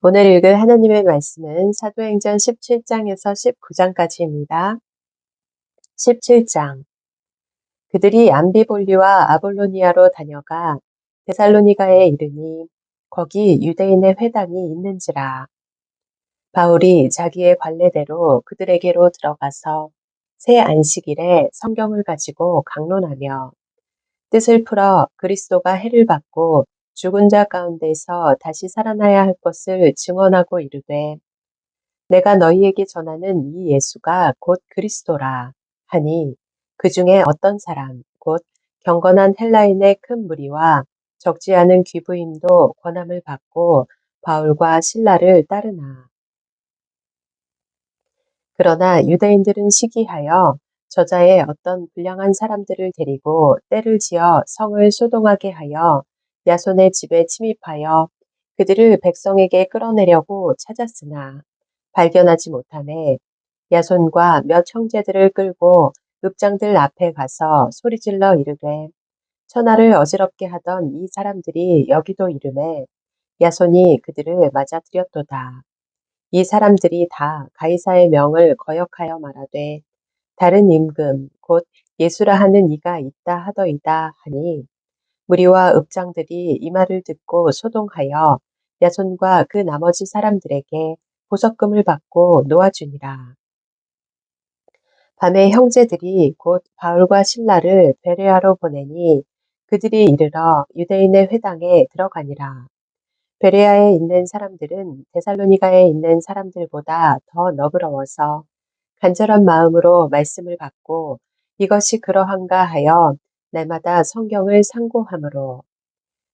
오늘 읽을 하나님의 말씀은 사도행전 17장에서 19장까지입니다. 17장. 그들이 암비볼리와 아볼로니아로 다녀가 데살로니가에 이르니 거기 유대인의 회당이 있는지라. 바울이 자기의 관례대로 그들에게로 들어가서 새 안식일에 성경을 가지고 강론하며 뜻을 풀어 그리스도가 해를 받고 죽은 자 가운데서 다시 살아나야 할 것을 증언하고 이르되 내가 너희에게 전하는 이 예수가 곧 그리스도라 하니 그 중에 어떤 사람 곧 경건한 헬라인의 큰 무리와 적지 않은 귀부인도 권함을 받고 바울과 실라를 따르나. 그러나 유대인들은 시기하여 저자의 어떤 불량한 사람들을 데리고 때를 지어 성을 소동하게 하여 야손의 집에 침입하여 그들을 백성에게 끌어내려고 찾았으나 발견하지 못하매 야손과 몇 형제들을 끌고 읍장들 앞에 가서 소리질러 이르되 천하를 어지럽게 하던 이 사람들이 여기도 이르매 야손이 그들을 맞아들였도다. 이 사람들이 다 가이사의 명을 거역하여 말하되 다른 임금 곧 예수라 하는 이가 있다 하더이다 하니 무리와 읍장들이 이 말을 듣고 소동하여 야손과 그 나머지 사람들에게 보석금을 받고 놓아주니라. 밤에 형제들이 곧 바울과 실라를 베레아로 보내니 그들이 이르러 유대인의 회당에 들어가니라. 베레아에 있는 사람들은 데살로니가에 있는 사람들보다 더 너그러워서 간절한 마음으로 말씀을 받고 이것이 그러한가 하여 날마다 성경을 상고하므로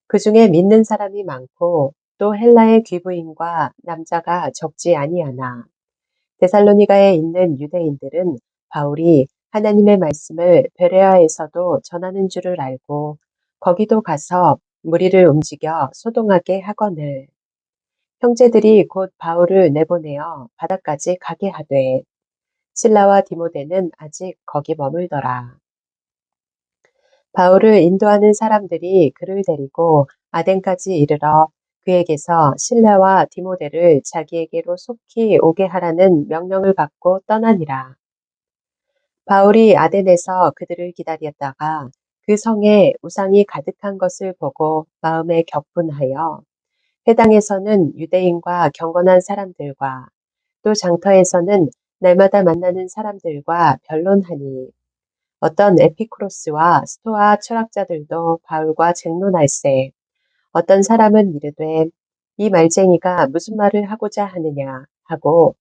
그 중에 믿는 사람이 많고 또 헬라의 귀부인과 남자가 적지 아니하나 데살로니가에 있는 유대인들은 바울이 하나님의 말씀을 베레아에서도 전하는 줄을 알고 거기도 가서 무리를 움직여 소동하게 하거늘 형제들이 곧 바울을 내보내어 바다까지 가게 하되 실라와 디모데는 아직 거기 머물더라. 바울을 인도하는 사람들이 그를 데리고 아덴까지 이르러 그에게서 실라와 디모데를 자기에게로 속히 오게 하라는 명령을 받고 떠나니라. 바울이 아덴에서 그들을 기다렸다가 그 성에 우상이 가득한 것을 보고 마음에 격분하여 회당에서는 유대인과 경건한 사람들과 또 장터에서는 날마다 만나는 사람들과 변론하니 어떤 에피쿠로스와 스토아 철학자들도 바울과 쟁론할세 어떤 사람은 이르되 이 말쟁이가 무슨 말을 하고자 하느냐 하고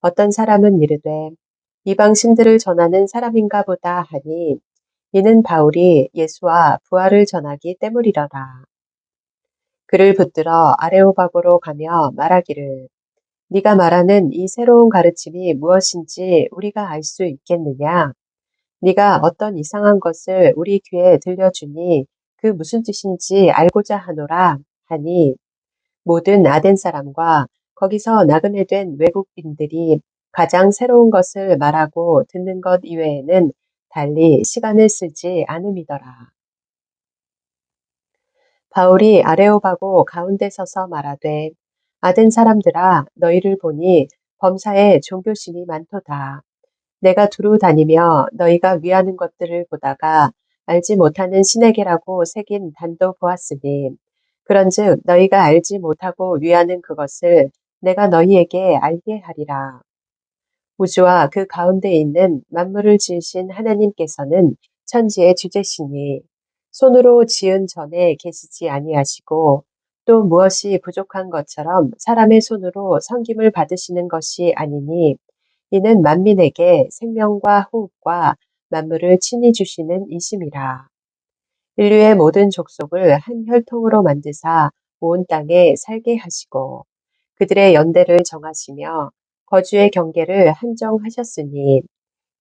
어떤 사람은 이르되 이방 신들을 전하는 사람인가 보다 하니 이는 바울이 예수와 부활을 전하기 때문이더라. 그를 붙들어 아레오바고로 가며 말하기를 네가 말하는 이 새로운 가르침이 무엇인지 우리가 알 수 있겠느냐? 네가 어떤 이상한 것을 우리 귀에 들려주니 그 무슨 뜻인지 알고자 하노라 하니 모든 아덴 사람과 거기서 나그네 된 외국인들이 가장 새로운 것을 말하고 듣는 것 이외에는 달리 시간을 쓰지 않음이더라. 바울이 아레오바고 가운데 서서 말하되 아덴 사람들아 너희를 보니 범사에 종교심이 많도다. 내가 두루 다니며 너희가 위하는 것들을 보다가 알지 못하는 신에게라고 새긴 단도 보았으니 그런즉 너희가 알지 못하고 위하는 그것을 내가 너희에게 알게 하리라. 우주와 그 가운데 있는 만물을 지으신 하나님께서는 천지의 주제시니 손으로 지은 전에 계시지 아니하시고 또 무엇이 부족한 것처럼 사람의 손으로 섬김을 받으시는 것이 아니니 이는 만민에게 생명과 호흡과 만물을 친히 주시는 이심이라. 인류의 모든 족속을 한 혈통으로 만드사 온 땅에 살게 하시고 그들의 연대를 정하시며 거주의 경계를 한정하셨으니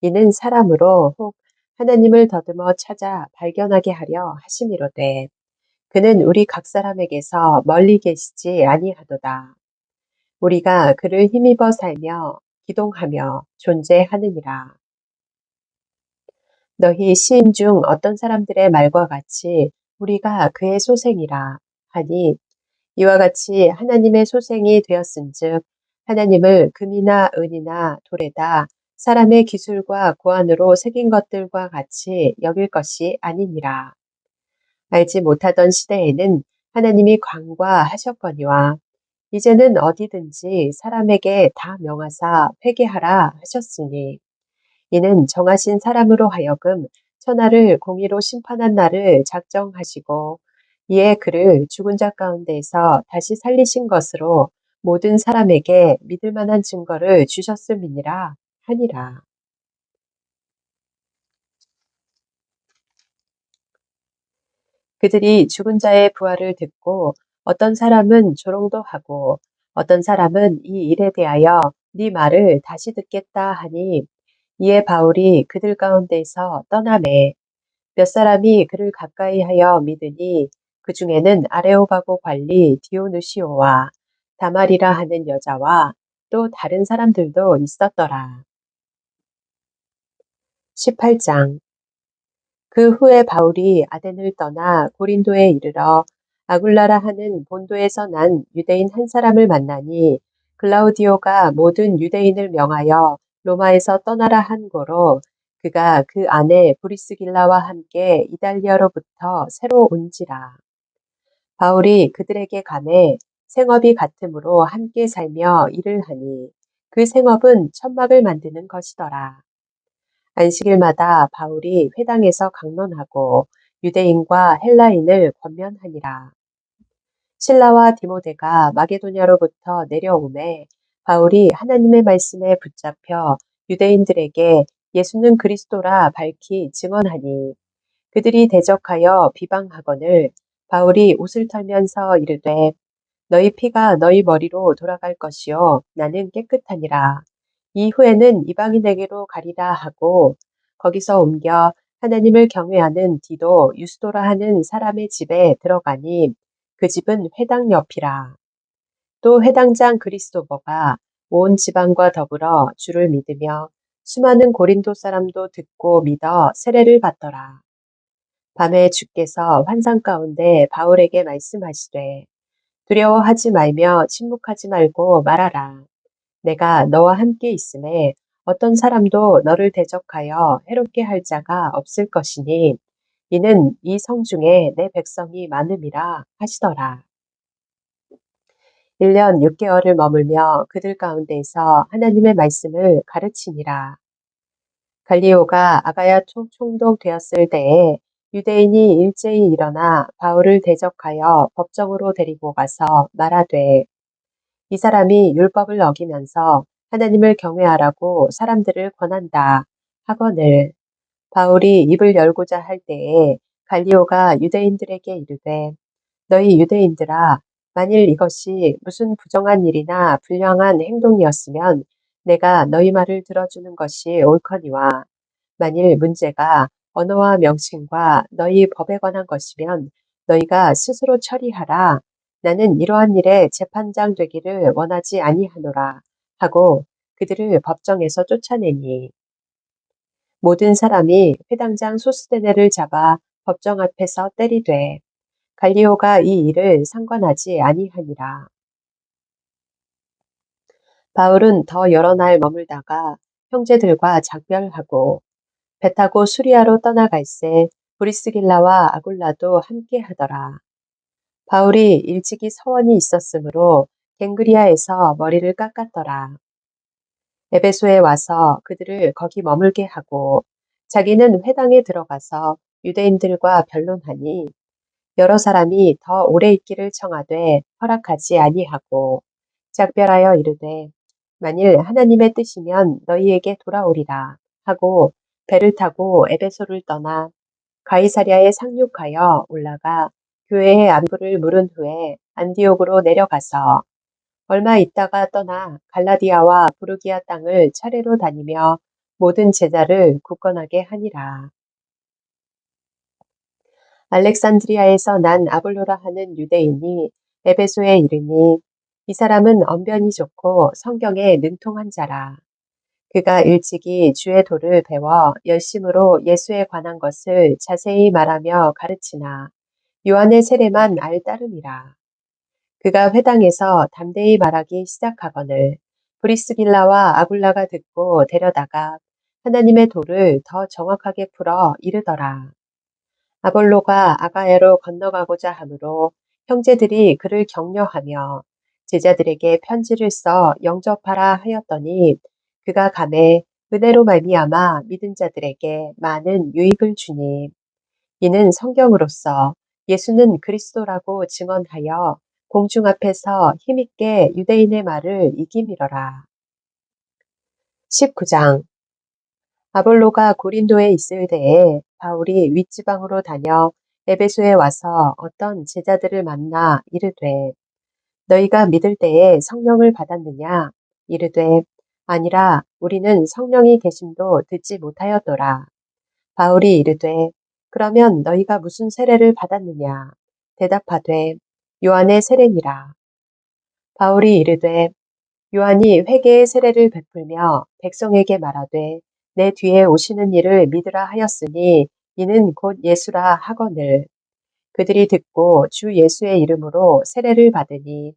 이는 사람으로 혹 하나님을 더듬어 찾아 발견하게 하려 하심이로되 그는 우리 각 사람에게서 멀리 계시지 아니하도다. 우리가 그를 힘입어 살며 기동하며 존재하느니라. 너희 시인 중 어떤 사람들의 말과 같이 우리가 그의 소생이라 하니 이와 같이 하나님의 소생이 되었은즉 하나님을 금이나 은이나 돌에다 사람의 기술과 고안으로 새긴 것들과 같이 여길 것이 아니니라. 알지 못하던 시대에는 하나님이 관과하셨거니와 이제는 어디든지 사람에게 다 명하사 회개하라 하셨으니 이는 정하신 사람으로 하여금 천하를 공의로 심판한 날을 작정하시고 이에 그를 죽은 자 가운데에서 다시 살리신 것으로 모든 사람에게 믿을 만한 증거를 주셨음이니라 하니라. 그들이 죽은 자의 부활을 듣고 어떤 사람은 조롱도 하고 어떤 사람은 이 일에 대하여 네 말을 다시 듣겠다 하니 이에 바울이 그들 가운데서 떠나매 몇 사람이 그를 가까이 하여 믿으니 그 중에는 아레오바고 관리 디오누시오와 다말이라 하는 여자와 또 다른 사람들도 있었더라. 18장. 그 후에 바울이 아덴을 떠나 고린도에 이르러 아굴라라 하는 본도에서 난 유대인 한 사람을 만나니 글라우디오가 모든 유대인을 명하여 로마에서 떠나라 한 고로 그가 그 아내 브리스길라와 함께 이달리아로부터 새로 온지라. 바울이 그들에게 가매 생업이 같으므로 함께 살며 일을 하니 그 생업은 천막을 만드는 것이더라. 안식일마다 바울이 회당에서 강론하고 유대인과 헬라인을 권면하니라. 실라와 디모데가 마게도냐로부터 내려오매 바울이 하나님의 말씀에 붙잡혀 유대인들에게 예수는 그리스도라 밝히 증언하니 그들이 대적하여 비방하거늘 바울이 옷을 털면서 이르되 너희 피가 너희 머리로 돌아갈 것이요 나는 깨끗하니라. 이후에는 이방인에게로 가리라 하고 거기서 옮겨 하나님을 경외하는 디도 유스도라 하는 사람의 집에 들어가니 그 집은 회당 옆이라. 또 회당장 그리스도버가 온 지방과 더불어 주를 믿으며 수많은 고린도 사람도 듣고 믿어 세례를 받더라. 밤에 주께서 환상 가운데 바울에게 말씀하시되 두려워하지 말며 침묵하지 말고 말하라. 내가 너와 함께 있음에 어떤 사람도 너를 대적하여 해롭게 할 자가 없을 것이니 이는 이 성 중에 내 백성이 많음이라 하시더라. 1년 6개월을 머물며 그들 가운데서 하나님의 말씀을 가르치니라. 갈리오가 아가야 총독 되었을 때에 유대인이 일제히 일어나 바울을 대적하여 법정으로 데리고 가서 말하되 이 사람이 율법을 어기면서 하나님을 경외하라고 사람들을 권한다 하거늘 바울이 입을 열고자 할 때에 갈리오가 유대인들에게 이르되 너희 유대인들아 만일 이것이 무슨 부정한 일이나 불량한 행동이었으면 내가 너희 말을 들어주는 것이 옳거니와 만일 문제가 언어와 명칭과 너희 법에 관한 것이면 너희가 스스로 처리하라. 나는 이러한 일에 재판장 되기를 원하지 아니하노라 하고 그들을 법정에서 쫓아내니 모든 사람이 회당장 소스데네를 잡아 법정 앞에서 때리되 갈리오가 이 일을 상관하지 아니하니라. 바울은 더 여러 날 머물다가 형제들과 작별하고 배 타고 수리아로 떠나갈새 브리스길라와 아굴라도 함께 하더라. 바울이 일찍이 서원이 있었으므로 갱그리아에서 머리를 깎았더라. 에베소에 와서 그들을 거기 머물게 하고 자기는 회당에 들어가서 유대인들과 변론하니 여러 사람이 더 오래 있기를 청하되 허락하지 아니하고 작별하여 이르되 만일 하나님의 뜻이면 너희에게 돌아오리라 하고 배를 타고 에베소를 떠나 가이사랴에 상륙하여 올라가 교회의 안부를 물은 후에 안디옥으로 내려가서 얼마 있다가 떠나 갈라디아와 부르기아 땅을 차례로 다니며 모든 제자를 굳건하게 하니라. 알렉산드리아에서 난 아볼로라 하는 유대인이 에베소에 이르니 이 사람은 언변이 좋고 성경에 능통한 자라. 그가 일찍이 주의 도를 배워 열심으로 예수에 관한 것을 자세히 말하며 가르치나 요한의 세례만 알 따름이라. 그가 회당에서 담대히 말하기 시작하거늘 브리스길라와 아굴라가 듣고 데려다가 하나님의 도를 더 정확하게 풀어 이르더라. 아볼로가 아가야로 건너가고자 하므로 형제들이 그를 격려하며 제자들에게 편지를 써 영접하라 하였더니 그가 감에 은혜로 말미암아 믿은 자들에게 많은 유익을 주니 이는 성경으로서 예수는 그리스도라고 증언하여 공중 앞에서 힘있게 유대인의 말을 이기미러라. 19장 아볼로가 고린도에 있을 때에 바울이 윗지방으로 다녀 에베소에 와서 어떤 제자들을 만나 이르되 너희가 믿을 때에 성령을 받았느냐? 이르되 아니라 우리는 성령이 계심도 듣지 못하였더라. 바울이 이르되 그러면 너희가 무슨 세례를 받았느냐? 대답하되 요한의 세례니라. 바울이 이르되 요한이 회개의 세례를 베풀며 백성에게 말하되 내 뒤에 오시는 이를 믿으라 하였으니 이는 곧 예수라 하거늘 그들이 듣고 주 예수의 이름으로 세례를 받으니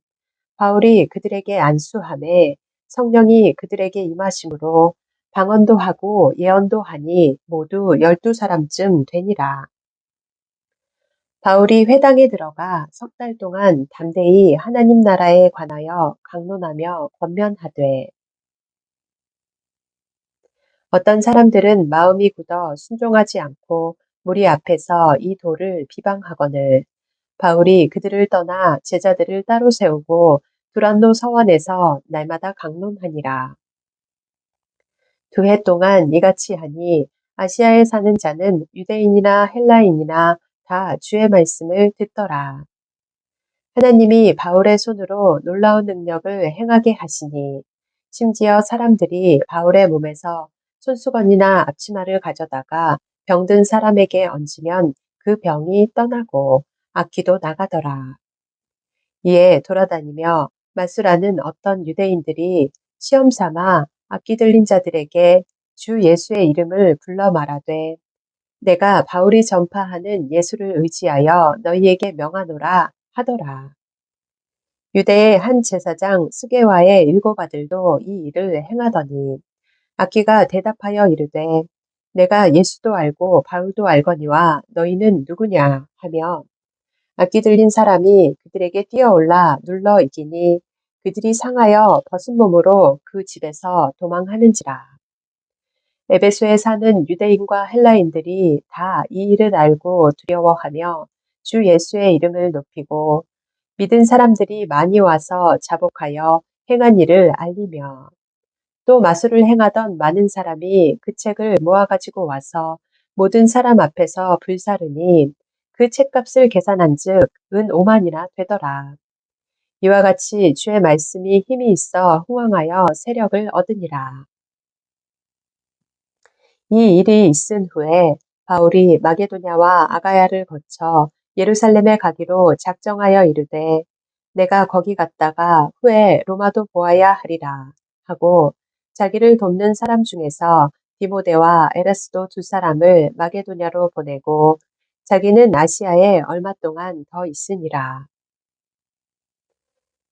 바울이 그들에게 안수하매 성령이 그들에게 임하심으로 방언도 하고 예언도 하니 모두 12사람쯤 되니라. 바울이 회당에 들어가 석 달 동안 담대히 하나님 나라에 관하여 강론하며 권면하되 어떤 사람들은 마음이 굳어 순종하지 않고 무리 앞에서 이 도를 비방하거늘 바울이 그들을 떠나 제자들을 따로 세우고 두란노 서원에서 날마다 강론하니라. 2해 동안 이같이 하니 아시아에 사는 자는 유대인이나 헬라인이나 다 주의 말씀을 듣더라. 하나님이 바울의 손으로 놀라운 능력을 행하게 하시니 심지어 사람들이 바울의 몸에서 손수건이나 앞치마를 가져다가 병든 사람에게 얹으면 그 병이 떠나고 악기도 나가더라. 이에 돌아다니며 마술하는 어떤 유대인들이 시험 삼아 악기 들린 자들에게 주 예수의 이름을 불러 말하되 내가 바울이 전파하는 예수를 의지하여 너희에게 명하노라 하더라. 유대의 한 제사장 스게와의 7아들도 이 일을 행하더니 악기가 대답하여 이르되 내가 예수도 알고 바울도 알거니와 너희는 누구냐 하며 악기 들린 사람이 그들에게 뛰어올라 눌러 이기니 그들이 상하여 벗은 몸으로 그 집에서 도망하는지라. 에베소에 사는 유대인과 헬라인들이 다 이 일을 알고 두려워하며 주 예수의 이름을 높이고 믿은 사람들이 많이 와서 자복하여 행한 일을 알리며 또 마술을 행하던 많은 사람이 그 책을 모아가지고 와서 모든 사람 앞에서 불사르니 그 책값을 계산한즉 은 5만이나 되더라. 이와 같이 주의 말씀이 힘이 있어 흥왕하여 세력을 얻으니라. 이 일이 있은 후에 바울이 마게도냐와 아가야를 거쳐 예루살렘에 가기로 작정하여 이르되 내가 거기 갔다가 후에 로마도 보아야 하리라 하고 자기를 돕는 사람 중에서 디모데와 에라스도 2사람을 마게도냐로 보내고 자기는 아시아에 얼마 동안 더 있으니라.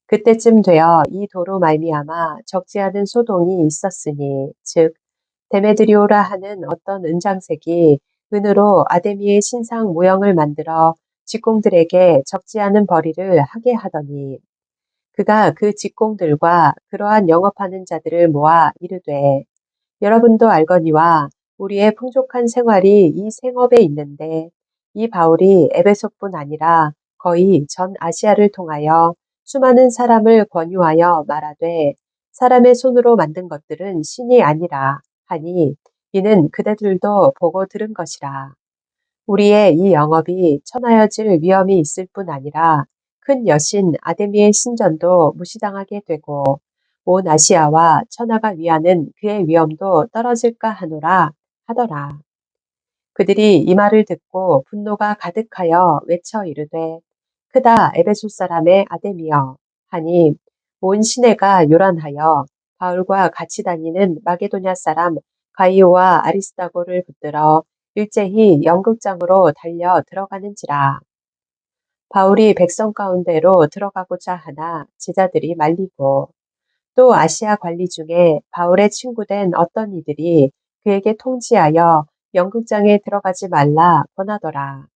그때쯤 되어 이 도로 말미암아 적지 않은 소동이 있었으니 즉 데메드리오라 하는 어떤 은장색이 은으로 아데미의 신상 모형을 만들어 직공들에게 적지 않은 벌이를 하게 하더니 그가 그 직공들과 그러한 영업하는 자들을 모아 이르되 여러분도 알거니와 우리의 풍족한 생활이 이 생업에 있는데 이 바울이 에베소뿐 아니라 거의 전 아시아를 통하여 수많은 사람을 권유하여 말하되 사람의 손으로 만든 것들은 신이 아니라 하니 이는 그대들도 보고 들은 것이라. 우리의 이 영업이 천하여질 위험이 있을 뿐 아니라 큰 여신 아데미의 신전도 무시당하게 되고 온 아시아와 천하가 위하는 그의 위엄도 떨어질까 하노라 하더라. 그들이 이 말을 듣고 분노가 가득하여 외쳐 이르되 크다 에베소 사람의 아데미여 하니 온 시내가 요란하여 바울과 같이 다니는 마게도냐 사람 가이오와 아리스다고를 붙들어 일제히 연극장으로 달려 들어가는지라. 바울이 백성 가운데로 들어가고자 하나 제자들이 말리고 또 아시아 관리 중에 바울의 친구된 어떤 이들이 그에게 통지하여 연극장에 들어가지 말라 권하더라.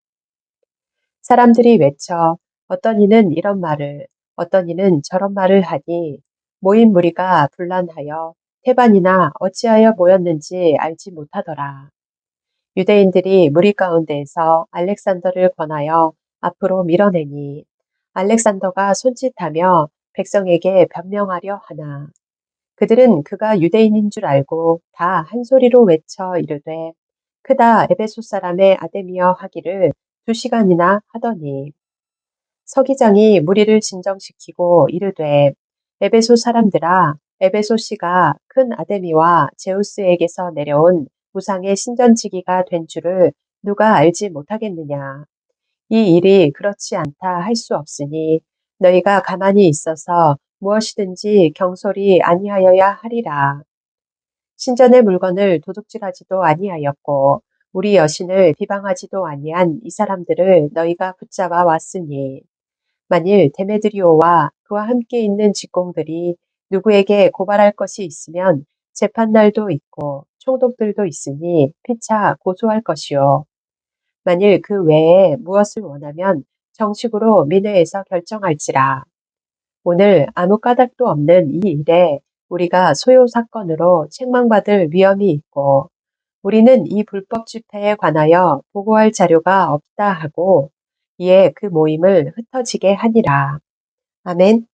사람들이 외쳐 어떤 이는 이런 말을 어떤 이는 저런 말을 하니 모인 무리가 분란하여 태반이나 어찌하여 모였는지 알지 못하더라. 유대인들이 무리 가운데에서 알렉산더를 권하여 앞으로 밀어내니 알렉산더가 손짓하며 백성에게 변명하려 하나 그들은 그가 유대인인 줄 알고 다 한 소리로 외쳐 이르되 크다 에베소 사람의 아데미여 하기를 2시간이나 하더니 서기장이 무리를 진정시키고 이르되 에베소 사람들아 에베소시가 큰 아데미와 제우스에게서 내려온 우상의 신전지기가 된 줄을 누가 알지 못하겠느냐. 이 일이 그렇지 않다 할 수 없으니 너희가 가만히 있어서 무엇이든지 경솔히 아니하여야 하리라. 신전의 물건을 도둑질하지도 아니하였고 우리 여신을 비방하지도 아니한 이 사람들을 너희가 붙잡아 왔으니 만일 데메드리오와 그와 함께 있는 직공들이 누구에게 고발할 것이 있으면 재판날도 있고 총독들도 있으니 피차 고소할 것이요. 만일 그 외에 무엇을 원하면 정식으로 민회에서 결정할지라. 오늘 아무 까닭도 없는 이 일에 우리가 소요 사건으로 책망받을 위험이 있고 우리는 이 불법 집회에 관하여 보고할 자료가 없다 하고 이에 그 모임을 흩어지게 하니라. 아멘.